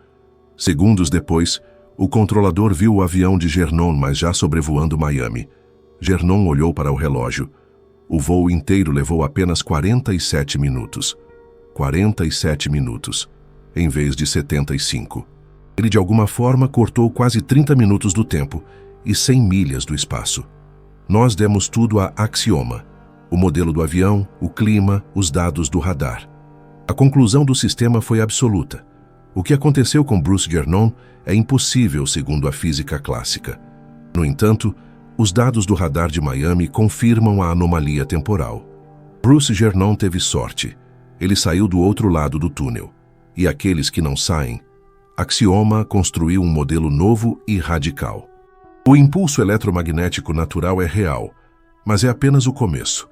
Segundos depois, o controlador viu o avião de Gernon, mas já sobrevoando Miami. Gernon olhou para o relógio. O voo inteiro levou apenas 47 minutos. 47 minutos, em vez de 75. Ele de alguma forma cortou quase 30 minutos do tempo e 100 milhas do espaço. Nós demos tudo a Axioma: o modelo do avião, o clima, os dados do radar. A conclusão do sistema foi absoluta. O que aconteceu com Bruce Gernon é impossível segundo a física clássica. No entanto, os dados do radar de Miami confirmam a anomalia temporal. Bruce Gernon teve sorte. Ele saiu do outro lado do túnel. E aqueles que não saem, Axioma construiu um modelo novo e radical. O impulso eletromagnético natural é real, mas é apenas o começo.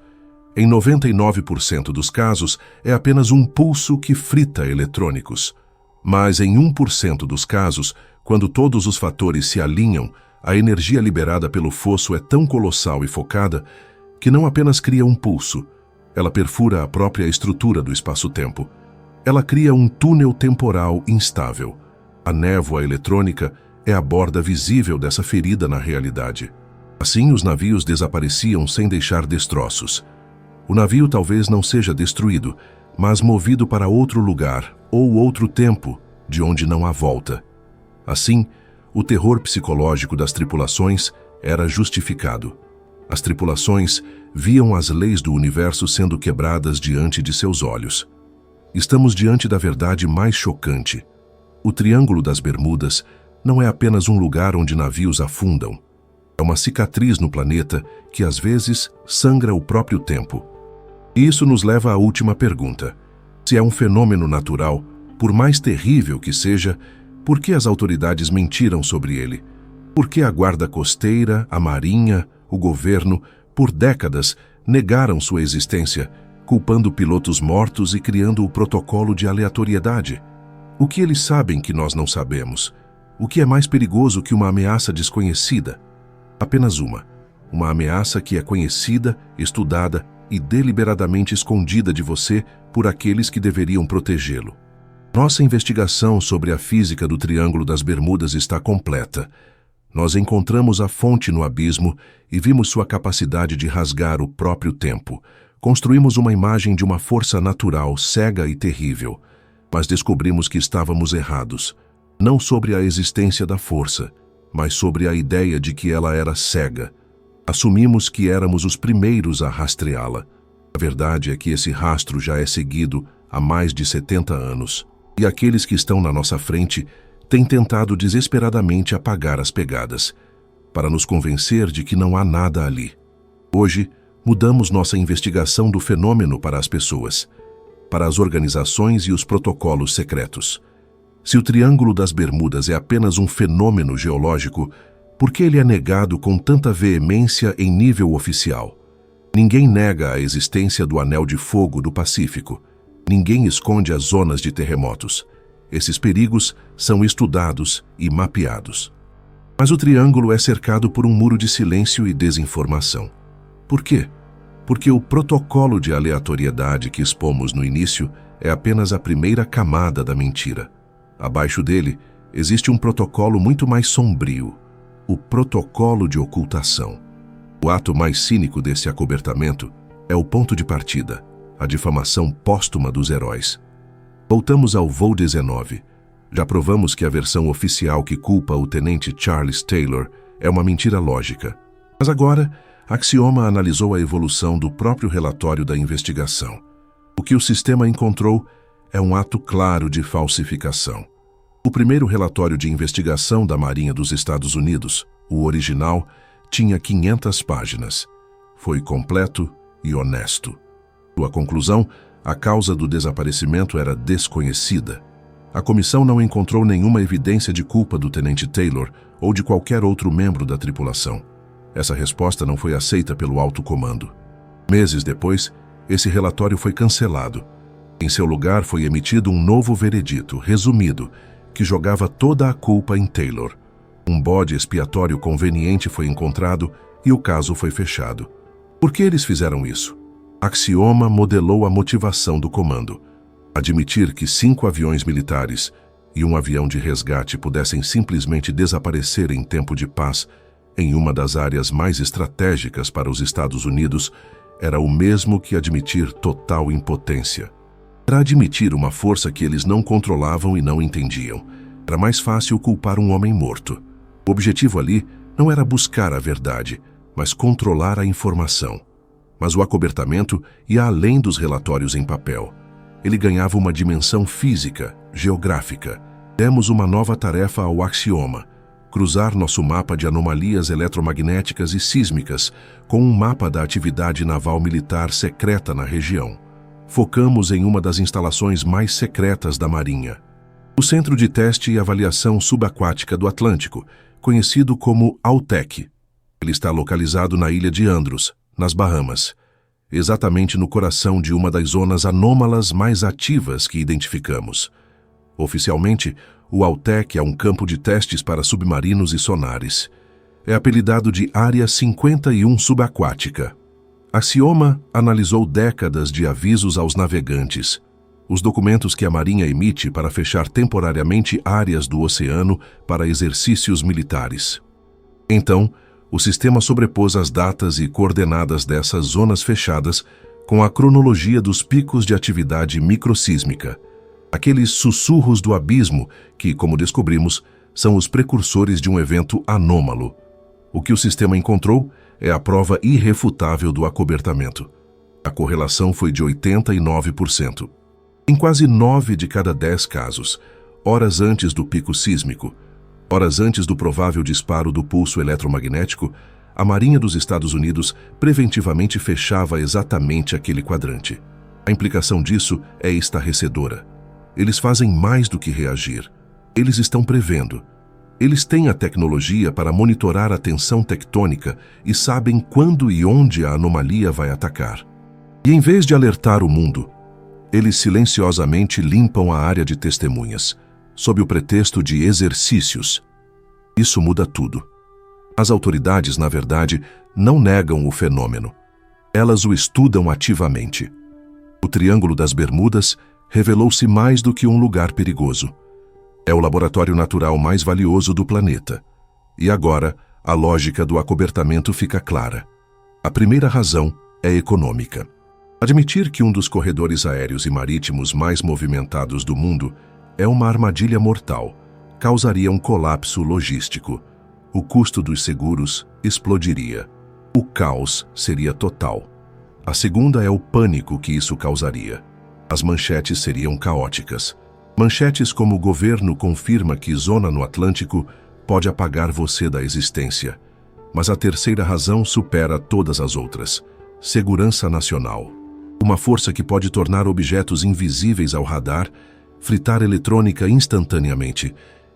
Em 99% dos casos, é apenas um pulso que frita eletrônicos. Mas em 1% dos casos, quando todos os fatores se alinham, a energia liberada pelo fosso é tão colossal e focada que não apenas cria um pulso, ela perfura a própria estrutura do espaço-tempo. Ela cria um túnel temporal instável. A névoa eletrônica é a borda visível dessa ferida na realidade. Assim, os navios desapareciam sem deixar destroços. O navio talvez não seja destruído, mas movido para outro lugar ou outro tempo, de onde não há volta. Assim, o terror psicológico das tripulações era justificado. As tripulações viam as leis do universo sendo quebradas diante de seus olhos. Estamos diante da verdade mais chocante. O Triângulo das Bermudas não é apenas um lugar onde navios afundam. É uma cicatriz no planeta que, às vezes, sangra o próprio tempo. E isso nos leva à última pergunta. Se é um fenômeno natural, por mais terrível que seja, por que as autoridades mentiram sobre ele? Por que a Guarda Costeira, a Marinha, o governo, por décadas, negaram sua existência, culpando pilotos mortos e criando o protocolo de aleatoriedade? O que eles sabem que nós não sabemos? O que é mais perigoso que uma ameaça desconhecida? Apenas uma ameaça que é conhecida, estudada e deliberadamente escondida de você por aqueles que deveriam protegê-lo. Nossa investigação sobre a física do Triângulo das Bermudas está completa. Nós encontramos a fonte no abismo e vimos sua capacidade de rasgar o próprio tempo. Construímos uma imagem de uma força natural, cega e terrível. Mas descobrimos que estávamos errados. Não sobre a existência da força, mas sobre a ideia de que ela era cega. Assumimos que éramos os primeiros a rastreá-la. A verdade é que esse rastro já é seguido há mais de 70 anos. E aqueles que estão na nossa frente têm tentado desesperadamente apagar as pegadas, para nos convencer de que não há nada ali. Hoje, mudamos nossa investigação do fenômeno para as pessoas, para as organizações e os protocolos secretos. Se o Triângulo das Bermudas é apenas um fenômeno geológico, por que ele é negado com tanta veemência em nível oficial? Ninguém nega a existência do Anel de Fogo do Pacífico. Ninguém esconde as zonas de terremotos. Esses perigos são estudados e mapeados. Mas o Triângulo é cercado por um muro de silêncio e desinformação. Por quê? Porque o protocolo de aleatoriedade que expomos no início é apenas a primeira camada da mentira. Abaixo dele, existe um protocolo muito mais sombrio, o protocolo de ocultação. O ato mais cínico desse acobertamento é o ponto de partida, a difamação póstuma dos heróis. Voltamos ao voo 19. Já provamos que a versão oficial que culpa o tenente Charles Taylor é uma mentira lógica. Mas agora, Axioma analisou a evolução do próprio relatório da investigação. O que o sistema encontrou é um ato claro de falsificação. O primeiro relatório de investigação da Marinha dos Estados Unidos, o original, tinha 500 páginas. Foi completo e honesto. Sua conclusão, a causa do desaparecimento era desconhecida. A comissão não encontrou nenhuma evidência de culpa do tenente Taylor ou de qualquer outro membro da tripulação. Essa resposta não foi aceita pelo alto comando. Meses depois, esse relatório foi cancelado. Em seu lugar foi emitido um novo veredito, resumido, que jogava toda a culpa em Taylor. Um bode expiatório conveniente foi encontrado e o caso foi fechado. Por que eles fizeram isso? Axioma modelou a motivação do comando. Admitir que 5 aviões militares e um avião de resgate pudessem simplesmente desaparecer em tempo de paz em uma das áreas mais estratégicas para os Estados Unidos era o mesmo que admitir total impotência. Era admitir uma força que eles não controlavam e não entendiam. Era mais fácil culpar um homem morto. O objetivo ali não era buscar a verdade, mas controlar a informação. Mas o acobertamento ia além dos relatórios em papel. Ele ganhava uma dimensão física, geográfica. Demos uma nova tarefa ao Axioma: cruzar nosso mapa de anomalias eletromagnéticas e sísmicas com um mapa da atividade naval militar secreta na região. Focamos em uma das instalações mais secretas da Marinha, o Centro de Teste e Avaliação Subaquática do Atlântico, conhecido como AUTEC. Ele está localizado na ilha de Andros, nas Bahamas, exatamente no coração de uma das zonas anômalas mais ativas que identificamos. Oficialmente, o AUTEC é um campo de testes para submarinos e sonares. É apelidado de Área 51 Subaquática. Axioma analisou décadas de avisos aos navegantes, os documentos que a Marinha emite para fechar temporariamente áreas do oceano para exercícios militares. Então, o sistema sobrepôs as datas e coordenadas dessas zonas fechadas com a cronologia dos picos de atividade microsísmica, aqueles sussurros do abismo que, como descobrimos, são os precursores de um evento anômalo. O que o sistema encontrou é a prova irrefutável do acobertamento. A correlação foi de 89%. Em quase 9 de cada 10 casos, horas antes do pico sísmico, horas antes do provável disparo do pulso eletromagnético, a Marinha dos Estados Unidos preventivamente fechava exatamente aquele quadrante. A implicação disso é estarrecedora. Eles fazem mais do que reagir. Eles estão prevendo. Eles têm a tecnologia para monitorar a tensão tectônica e sabem quando e onde a anomalia vai atacar. E em vez de alertar o mundo, eles silenciosamente limpam a área de testemunhas, sob o pretexto de exercícios. Isso muda tudo. As autoridades, na verdade, não negam o fenômeno. Elas o estudam ativamente. O Triângulo das Bermudas revelou-se mais do que um lugar perigoso. É o laboratório natural mais valioso do planeta. E agora, a lógica do acobertamento fica clara. A primeira razão é econômica. Admitir que um dos corredores aéreos e marítimos mais movimentados do mundo é uma armadilha mortal causaria um colapso logístico. O custo dos seguros explodiria. O caos seria total. A segunda é o pânico que isso causaria. As manchetes seriam caóticas. Manchetes como: o governo confirma que zona no Atlântico pode apagar você da existência. Mas a terceira razão supera todas as outras. Segurança nacional. Uma força que pode tornar objetos invisíveis ao radar, fritar eletrônica instantaneamente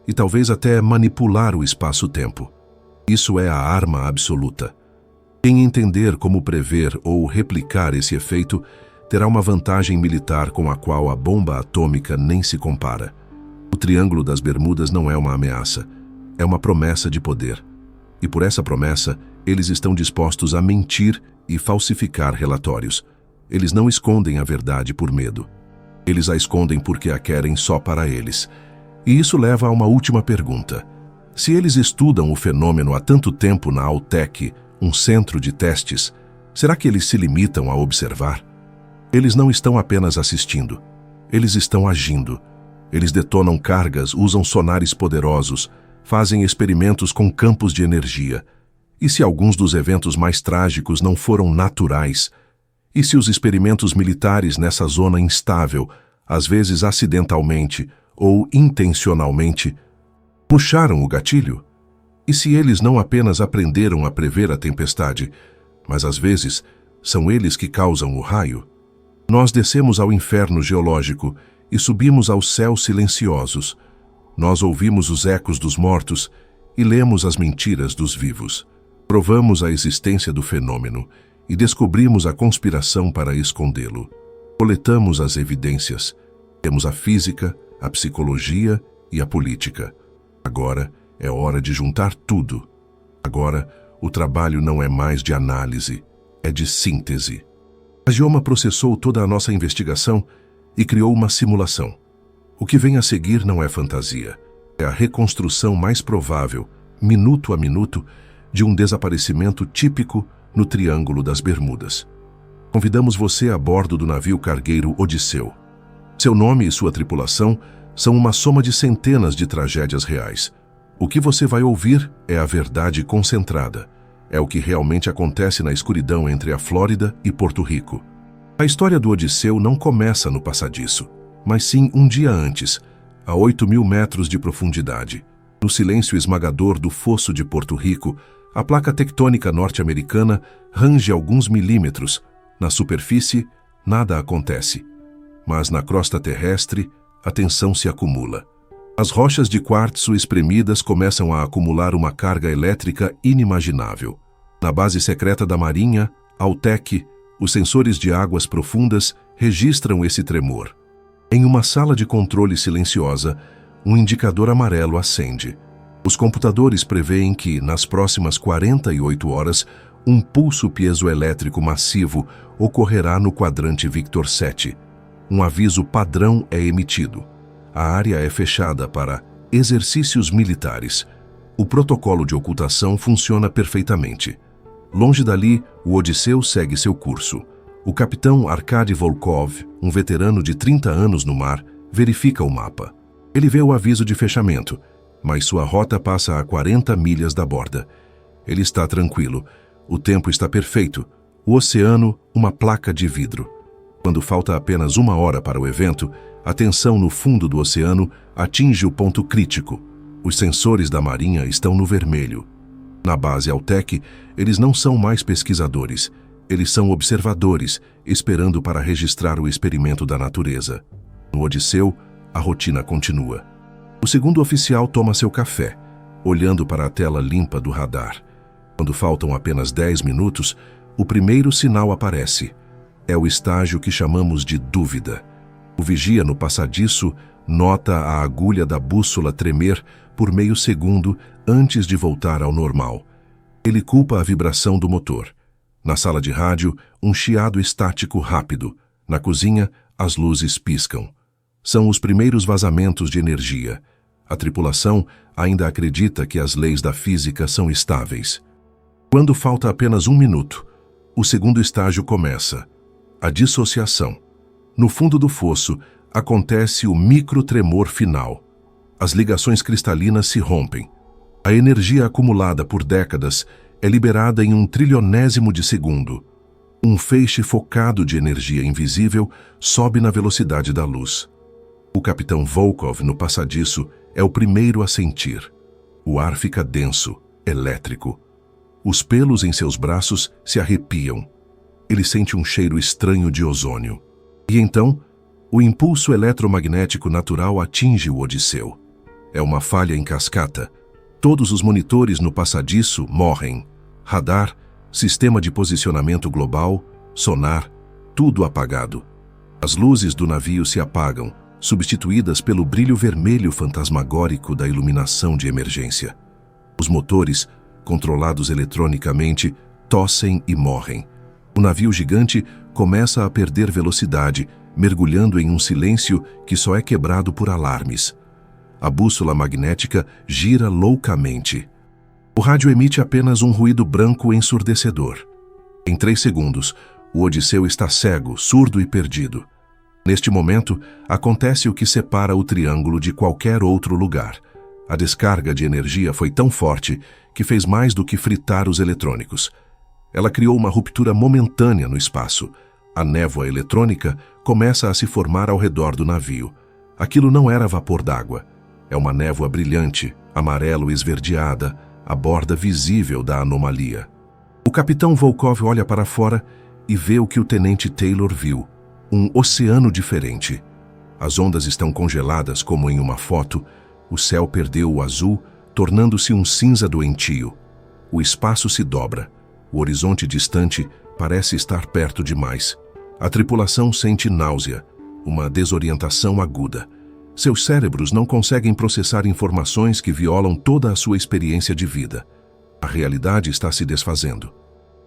e talvez até manipular o espaço-tempo. Isso é a arma absoluta. Quem entender como prever ou replicar esse efeito terá uma vantagem militar com a qual a bomba atômica nem se compara. O Triângulo das Bermudas não é uma ameaça, é uma promessa de poder. E por essa promessa, eles estão dispostos a mentir e falsificar relatórios. Eles não escondem a verdade por medo. Eles a escondem porque a querem só para eles. E isso leva a uma última pergunta. Se eles estudam o fenômeno há tanto tempo na Altec, um centro de testes, será que eles se limitam a observar? Eles não estão apenas assistindo. Eles estão agindo. Eles detonam cargas, usam sonares poderosos, fazem experimentos com campos de energia. E se alguns dos eventos mais trágicos não foram naturais? E se os experimentos militares nessa zona instável, às vezes acidentalmente ou intencionalmente, puxaram o gatilho? E se eles não apenas aprenderam a prever a tempestade, mas às vezes são eles que causam o raio? Nós descemos ao inferno geológico e subimos aos céus silenciosos. Nós ouvimos os ecos dos mortos e lemos as mentiras dos vivos. Provamos a existência do fenômeno e descobrimos a conspiração para escondê-lo. Coletamos as evidências. Temos a física, a psicologia e a política. Agora é hora de juntar tudo. Agora, o trabalho não é mais de análise, é de síntese. A Gioma processou toda a nossa investigação e criou uma simulação. O que vem a seguir não é fantasia. É a reconstrução mais provável, minuto a minuto, de um desaparecimento típico no Triângulo das Bermudas. Convidamos você a bordo do navio cargueiro Odisseu. Seu nome e sua tripulação são uma soma de centenas de tragédias reais. O que você vai ouvir é a verdade concentrada. É o que realmente acontece na escuridão entre a Flórida e Porto Rico. A história do Odisseu não começa no passadiço, mas sim um dia antes, a 8.000 metros de profundidade. No silêncio esmagador do fosso de Porto Rico, a placa tectônica norte-americana range alguns milímetros. Na superfície, nada acontece. Mas na crosta terrestre, a tensão se acumula. As rochas de quartzo espremidas começam a acumular uma carga elétrica inimaginável. Na base secreta da Marinha, Altec, os sensores de águas profundas registram esse tremor. Em uma sala de controle silenciosa, um indicador amarelo acende. Os computadores preveem que, nas próximas 48 horas, um pulso piezoelétrico massivo ocorrerá no quadrante Victor 7. Um aviso padrão é emitido. A área é fechada para exercícios militares. O protocolo de ocultação funciona perfeitamente. Longe dali, o Odisseu segue seu curso. O capitão Arkady Volkov, um veterano de 30 anos no mar, verifica o mapa. Ele vê o aviso de fechamento, mas sua rota passa a 40 milhas da borda. Ele está tranquilo. O tempo está perfeito. O oceano, uma placa de vidro. Quando falta apenas 1 hora para o evento, a tensão no fundo do oceano atinge o ponto crítico. Os sensores da Marinha estão no vermelho. Na base Altec, eles não são mais pesquisadores. Eles são observadores, esperando para registrar o experimento da natureza. No Odisseu, a rotina continua. O segundo oficial toma seu café, olhando para a tela limpa do radar. Quando faltam apenas 10 minutos, o primeiro sinal aparece. É o estágio que chamamos de dúvida. O vigia no passadiço nota a agulha da bússola tremer por meio segundo antes de voltar ao normal. Ele culpa a vibração do motor. Na sala de rádio, um chiado estático rápido. Na cozinha, as luzes piscam. São os primeiros vazamentos de energia. A tripulação ainda acredita que as leis da física são estáveis. Quando falta apenas 1 minuto, o segundo estágio começa. A dissociação. No fundo do fosso, acontece o microtremor final. As ligações cristalinas se rompem. A energia acumulada por décadas é liberada em 1/trillionésimo de segundo. Um feixe focado de energia invisível sobe na velocidade da luz. O capitão Volkov, no passadiço, é o primeiro a sentir. O ar fica denso, elétrico. Os pelos em seus braços se arrepiam. Ele sente um cheiro estranho de ozônio. E então, o impulso eletromagnético natural atinge o Odisseu. É uma falha em cascata. Todos os monitores no passadiço morrem. Radar, sistema de posicionamento global, sonar, tudo apagado. As luzes do navio se apagam, substituídas pelo brilho vermelho fantasmagórico da iluminação de emergência. Os motores, controlados eletronicamente, tossem e morrem. O navio gigante começa a perder velocidade, mergulhando em um silêncio que só é quebrado por alarmes. A bússola magnética gira loucamente. O rádio emite apenas um ruído branco ensurdecedor. Em 3 segundos, o Odisseu está cego, surdo e perdido. Neste momento, acontece o que separa o triângulo de qualquer outro lugar. A descarga de energia foi tão forte que fez mais do que fritar os eletrônicos. Ela criou uma ruptura momentânea no espaço. A névoa eletrônica começa a se formar ao redor do navio. Aquilo não era vapor d'água. É uma névoa brilhante, amarelo esverdeada, a borda visível da anomalia. O capitão Volkov olha para fora e vê o que o tenente Taylor viu. Um oceano diferente. As ondas estão congeladas como em uma foto. O céu perdeu o azul, tornando-se um cinza doentio. O espaço se dobra. O horizonte distante parece estar perto demais. A tripulação sente náusea, uma desorientação aguda. Seus cérebros não conseguem processar informações que violam toda a sua experiência de vida. A realidade está se desfazendo.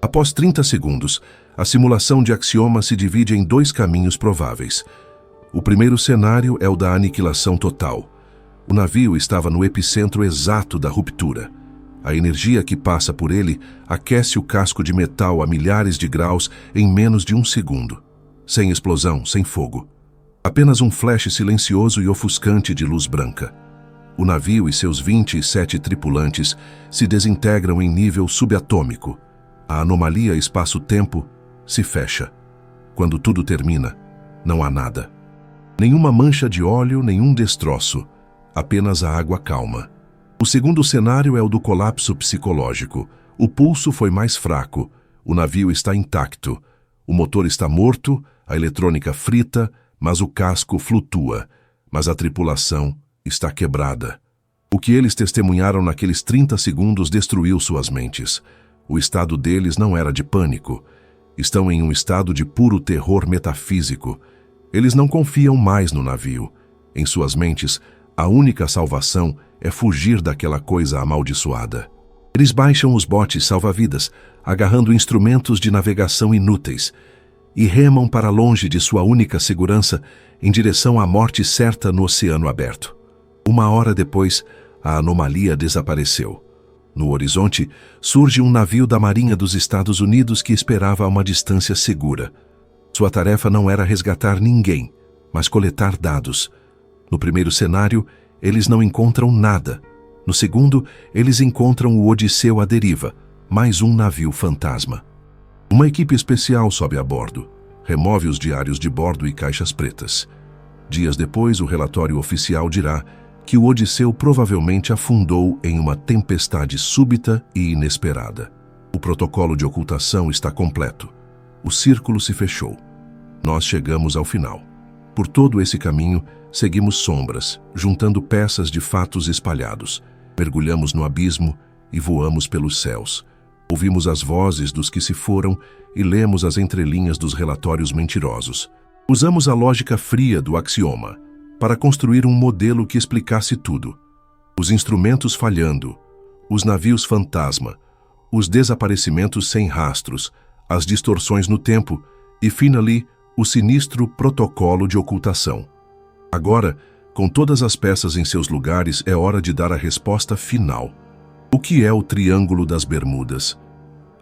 Após 30 segundos, a simulação de axioma se divide em 2 caminhos prováveis. O primeiro cenário é o da aniquilação total. O navio estava no epicentro exato da ruptura. A energia que passa por ele aquece o casco de metal a milhares de graus em menos de 1 segundo. Sem explosão, sem fogo. Apenas um flash silencioso e ofuscante de luz branca. O navio e seus 27 tripulantes se desintegram em nível subatômico. A anomalia espaço-tempo se fecha. Quando tudo termina, não há nada. Nenhuma mancha de óleo, nenhum destroço. Apenas a água calma. O segundo cenário é o do colapso psicológico. O pulso foi mais fraco. O navio está intacto. O motor está morto, a eletrônica frita, mas o casco flutua. Mas a tripulação está quebrada. O que eles testemunharam naqueles 30 segundos destruiu suas mentes. O estado deles não era de pânico. Estão em um estado de puro terror metafísico. Eles não confiam mais no navio. Em suas mentes, a única salvação é fugir daquela coisa amaldiçoada. Eles baixam os botes salva-vidas, agarrando instrumentos de navegação inúteis, e remam para longe de sua única segurança em direção à morte certa no oceano aberto. 1 hora depois, a anomalia desapareceu. No horizonte, surge um navio da Marinha dos Estados Unidos que esperava a uma distância segura. Sua tarefa não era resgatar ninguém, mas coletar dados. No primeiro cenário, eles não encontram nada. No segundo, eles encontram o Odisseu à deriva, mais um navio fantasma. Uma equipe especial sobe a bordo, remove os diários de bordo e caixas pretas. Dias depois, o relatório oficial dirá que o Odisseu provavelmente afundou em uma tempestade súbita e inesperada. O protocolo de ocultação está completo. O círculo se fechou. Nós chegamos ao final. Por todo esse caminho, seguimos sombras, juntando peças de fatos espalhados. Mergulhamos no abismo e voamos pelos céus. Ouvimos as vozes dos que se foram e lemos as entrelinhas dos relatórios mentirosos. Usamos a lógica fria do axioma para construir um modelo que explicasse tudo. Os instrumentos falhando, os navios fantasma, os desaparecimentos sem rastros, as distorções no tempo e, finalmente, o sinistro protocolo de ocultação. Agora, com todas as peças em seus lugares, é hora de dar a resposta final. O que é o Triângulo das Bermudas?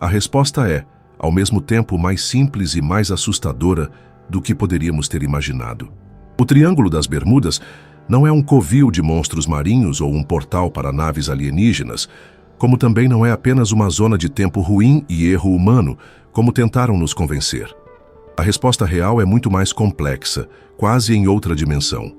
A resposta é, ao mesmo tempo, mais simples e mais assustadora do que poderíamos ter imaginado. O Triângulo das Bermudas não é um covil de monstros marinhos ou um portal para naves alienígenas, como também não é apenas uma zona de tempo ruim e erro humano, como tentaram nos convencer. A resposta real é muito mais complexa, quase em outra dimensão.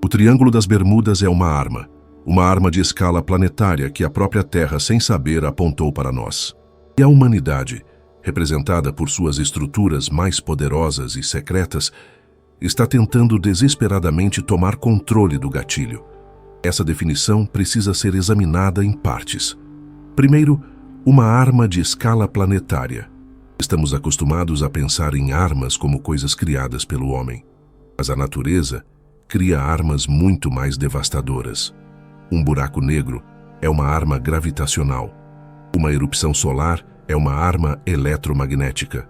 O Triângulo das Bermudas é uma arma de escala planetária que a própria Terra, sem saber, apontou para nós. E a humanidade, representada por suas estruturas mais poderosas e secretas, está tentando desesperadamente tomar controle do gatilho. Essa definição precisa ser examinada em partes. Primeiro, uma arma de escala planetária. Estamos acostumados a pensar em armas como coisas criadas pelo homem. Mas a natureza cria armas muito mais devastadoras. Um buraco negro é uma arma gravitacional. Uma erupção solar é uma arma eletromagnética.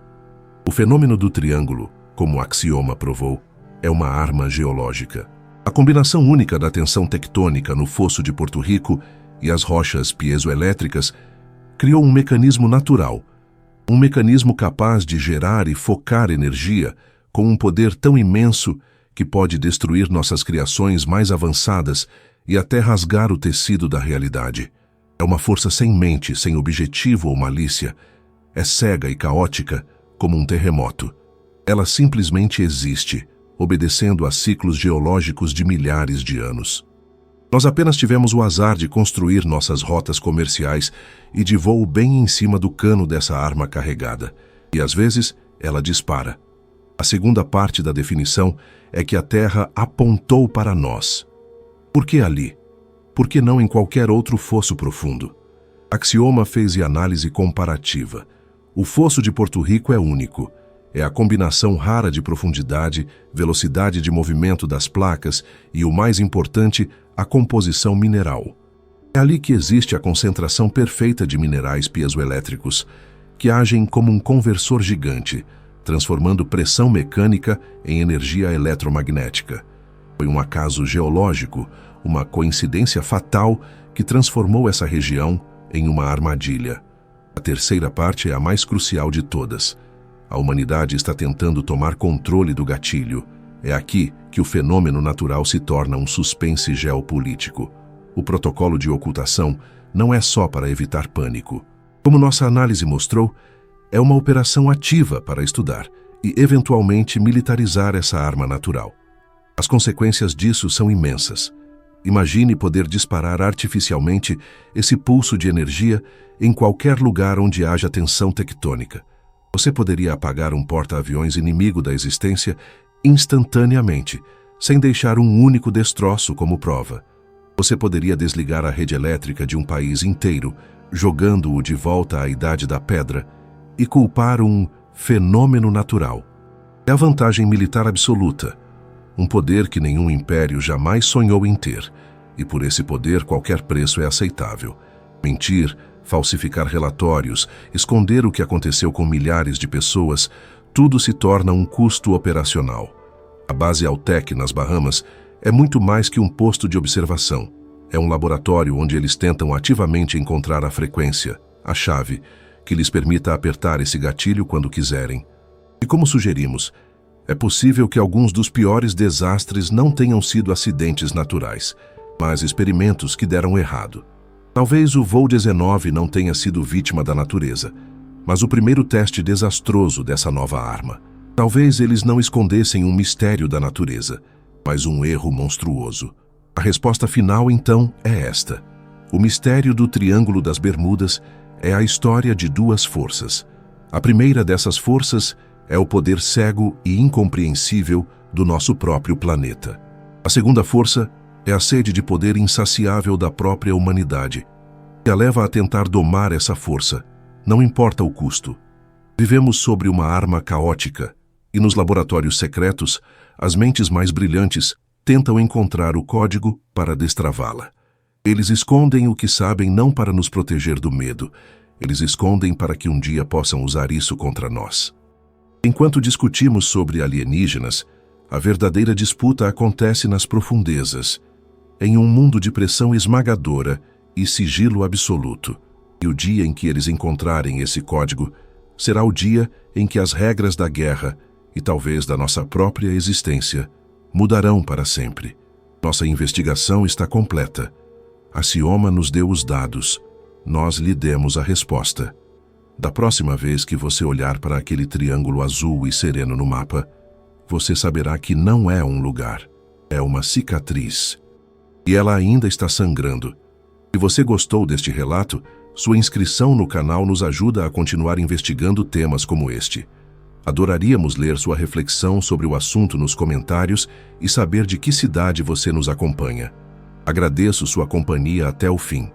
O fenômeno do triângulo, como o axioma provou, é uma arma geológica. A combinação única da tensão tectônica no fosso de Porto Rico e as rochas piezoelétricas criou um mecanismo natural, um mecanismo capaz de gerar e focar energia com um poder tão imenso que pode destruir nossas criações mais avançadas e até rasgar o tecido da realidade. É uma força sem mente, sem objetivo ou malícia. É cega e caótica como um terremoto. Ela simplesmente existe, obedecendo a ciclos geológicos de milhares de anos. Nós apenas tivemos o azar de construir nossas rotas comerciais e de voo bem em cima do cano dessa arma carregada. E às vezes, ela dispara. A segunda parte da definição é que a Terra apontou para nós. Por que ali? Por que não em qualquer outro fosso profundo? Axioma fez análise comparativa. O fosso de Porto Rico é único. É a combinação rara de profundidade, velocidade de movimento das placas e, o mais importante, a composição mineral. É ali que existe a concentração perfeita de minerais piezoelétricos, que agem como um conversor gigante, transformando pressão mecânica em energia eletromagnética. Foi um acaso geológico, uma coincidência fatal que transformou essa região em uma armadilha. A terceira parte é a mais crucial de todas. A humanidade está tentando tomar controle do gatilho. É aqui que o fenômeno natural se torna um suspense geopolítico. O protocolo de ocultação não é só para evitar pânico. Como nossa análise mostrou, é uma operação ativa para estudar e, eventualmente, militarizar essa arma natural. As consequências disso são imensas. Imagine poder disparar artificialmente esse pulso de energia em qualquer lugar onde haja tensão tectônica. Você poderia apagar um porta-aviões inimigo da existência instantaneamente, sem deixar um único destroço como prova. Você poderia desligar a rede elétrica de um país inteiro, jogando-o de volta à Idade da Pedra, e culpar um fenômeno natural. É a vantagem militar absoluta, um poder que nenhum império jamais sonhou em ter, e por esse poder qualquer preço é aceitável. Mentir, falsificar relatórios, esconder o que aconteceu com milhares de pessoas, tudo se torna um custo operacional. A base Altec, nas Bahamas, é muito mais que um posto de observação. É um laboratório onde eles tentam ativamente encontrar a frequência, a chave, que lhes permita apertar esse gatilho quando quiserem. E como sugerimos, é possível que alguns dos piores desastres não tenham sido acidentes naturais, mas experimentos que deram errado. Talvez o voo 19 não tenha sido vítima da natureza, mas o primeiro teste desastroso dessa nova arma. Talvez eles não escondessem um mistério da natureza, mas um erro monstruoso. A resposta final, então, é esta. O mistério do Triângulo das Bermudas é a história de duas forças. A primeira dessas forças é o poder cego e incompreensível do nosso próprio planeta. A segunda força é a sede de poder insaciável da própria humanidade, que a leva a tentar domar essa força, não importa o custo. Vivemos sobre uma arma caótica, e nos laboratórios secretos, as mentes mais brilhantes tentam encontrar o código para destravá-la. Eles escondem o que sabem não para nos proteger do medo, eles escondem para que um dia possam usar isso contra nós. Enquanto discutimos sobre alienígenas, a verdadeira disputa acontece nas profundezas, em um mundo de pressão esmagadora e sigilo absoluto. E o dia em que eles encontrarem esse código será o dia em que as regras da guerra e talvez da nossa própria existência mudarão para sempre. Nossa investigação está completa. A Sioma nos deu os dados. Nós lhe demos a resposta. Da próxima vez que você olhar para aquele triângulo azul e sereno no mapa, você saberá que não é um lugar, é uma cicatriz. E ela ainda está sangrando. Se você gostou deste relato, sua inscrição no canal nos ajuda a continuar investigando temas como este. Adoraríamos ler sua reflexão sobre o assunto nos comentários e saber de que cidade você nos acompanha. Agradeço sua companhia até o fim.